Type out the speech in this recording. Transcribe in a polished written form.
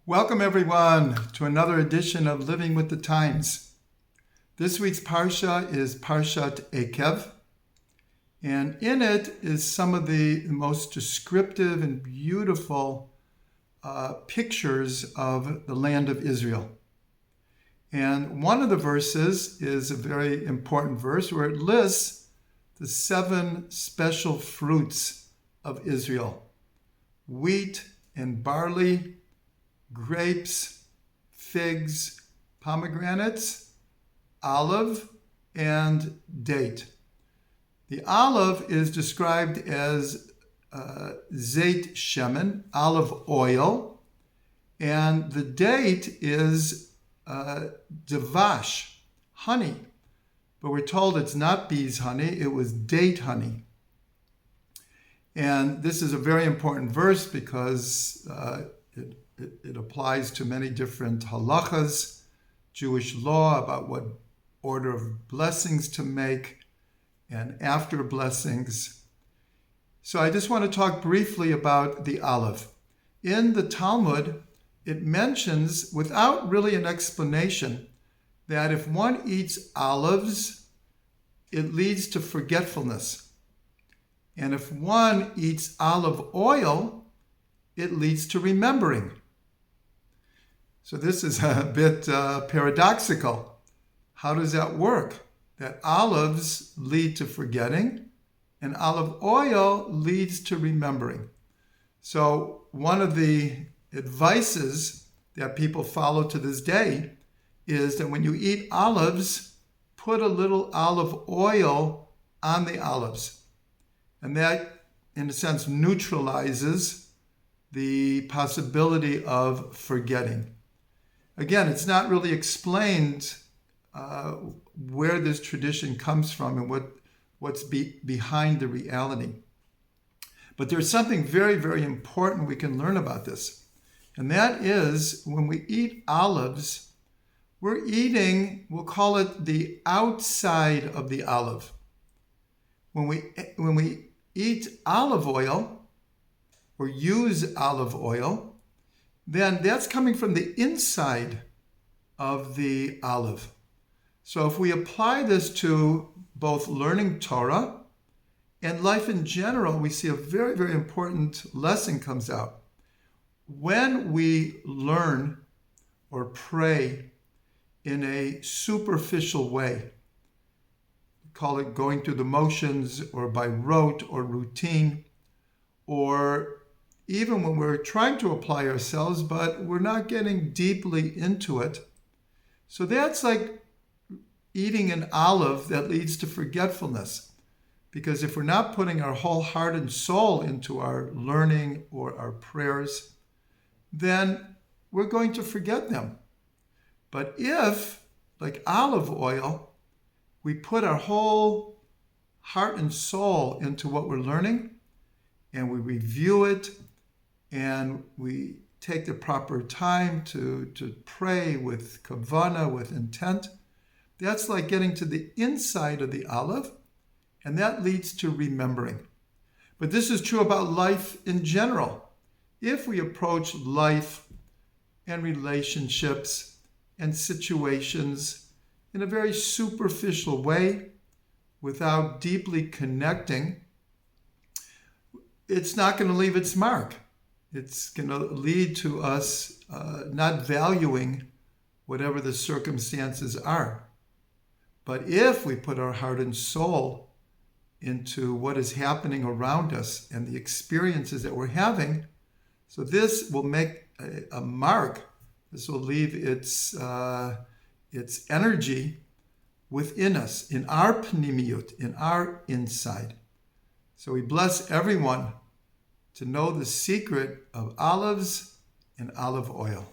Welcome everyone to another edition of Living with the Times. This week's Parsha is Parshat Ekev, and in it is some of the most descriptive and beautiful pictures of the land of Israel. And one of the verses is a very important verse where it lists the 7 special fruits of Israel: wheat and barley, grapes, figs, pomegranates, olive, and date. The olive is described as zeit shemen, olive oil, and the date is devash, honey. But we're told it's not bees' honey, it was date honey. And this is a very important verse because it applies to many different halachas, Jewish law about what order of blessings to make and after blessings. So I just want to talk briefly about the olive. In the Talmud, it mentions, without really an explanation, that if one eats olives, it leads to forgetfulness. And if one eats olive oil, it leads to remembering. So this is a bit paradoxical. How does that work? That olives lead to forgetting and olive oil leads to remembering. So one of the advices that people follow to this day is that when you eat olives, put a little olive oil on the olives. And that, in a sense, neutralizes the possibility of forgetting. Again, it's not really explained where this tradition comes from and what's behind the reality. But there's something very, very important we can learn about this. And that is, when we eat olives, we're eating, we'll call it the outside of the olive. When we eat olive oil or use olive oil, then that's coming from the inside of the olive. So if we apply this to both learning Torah and life in general, we see a very, very important lesson comes out. When we learn or pray in a superficial way, call it going through the motions or by rote or routine, or even when we're trying to apply ourselves, but we're not getting deeply into it. So that's like eating an olive that leads to forgetfulness. Because if we're not putting our whole heart and soul into our learning or our prayers, then we're going to forget them. But if, like olive oil, we put our whole heart and soul into what we're learning, and we review it, and we take the proper time to pray with kavanah, with intent, that's like getting to the inside of the olive, and that leads to remembering. But this is true about life in general. If we approach life and relationships and situations in a very superficial way, without deeply connecting, it's not going to leave its mark. It's going to lead to us not valuing whatever the circumstances are. But if we put our heart and soul into what is happening around us and the experiences that we're having, so this will make a mark. This will leave its energy within us, in our pnimiyut, in our inside. So we bless everyone to know the secret of olives and olive oil.